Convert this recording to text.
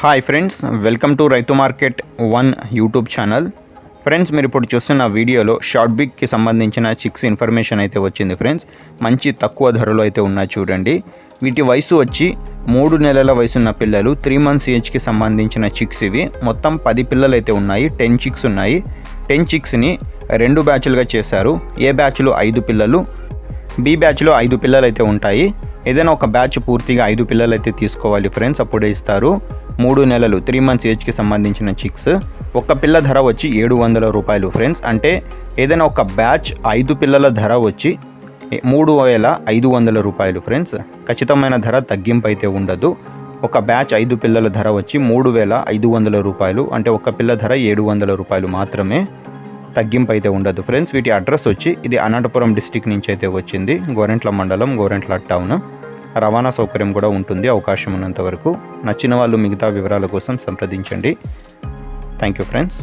Hi friends, welcome to రైతు market 1 YouTube channel. Friends, మీరు ఇప్పుడు చూస్తున్న వీడియోలో షార్ట్ బిగ్కి సంబంధించిన చిక్స్ ఇన్ఫర్మేషన్ అయితే వచ్చింది. ఫ్రెండ్స్, మంచి తక్కువ ధరలో అయితే ఉన్నాయి చూడండి. వీటి వయసు వచ్చి 3 నెలల వయసున్న పిల్లలు, 3 మంత్స్ ఏజ్కి సంబంధించిన చిక్స్ ఇవి. మొత్తం 10 పిల్లలు అయితే ఉన్నాయి. 10 చిక్స్ ఉన్నాయి. 10 చిక్స్ని 2 బ్యాచ్లుగా చేశారు. ఏ బ్యాచ్లో 5 పిల్లలు, బి బ్యాచ్లో 5 పిల్లలు అయితే ఉంటాయి. ఏదైనా ఒక బ్యాచ్ పూర్తిగా 5 పిల్లలు అయితే తీసుకోవాలి ఫ్రెండ్స్, అప్పుడే ఇస్తారు. 3 నెలలు 3 మంత్స్ ఏజ్కి సంబంధించిన చిక్స్. ఒక పిల్ల ధర వచ్చి 700 రూపాయలు ఫ్రెండ్స్. అంటే ఏదైనా ఒక బ్యాచ్ 5 పిల్లల ధర వచ్చి 3500 రూపాయలు ఫ్రెండ్స్. ఖచ్చితమైన ధర తగ్గింపు అయితే ఉండదు. ఒక బ్యాచ్ 5 పిల్లల ధర వచ్చి 3500 రూపాయలు. అంటే ఒక పిల్ల ధర 700 రూపాయలు మాత్రమే, తగ్గింపు అయితే ఉండదు ఫ్రెండ్స్. వీటి అడ్రస్ వచ్చి ఇది అనంతపురం డిస్టిక్ నుంచి అయితే వచ్చింది. గోరెంట్ల మండలం, గోరెంట్ల టౌన్. రవాణా సౌకర్యం కూడా ఉంటుంది అవకాశం ఉన్నంత వరకు. నచ్చిన వాళ్ళు మిగతా వివరాల కోసం సంప్రదించండి. Thank you friends.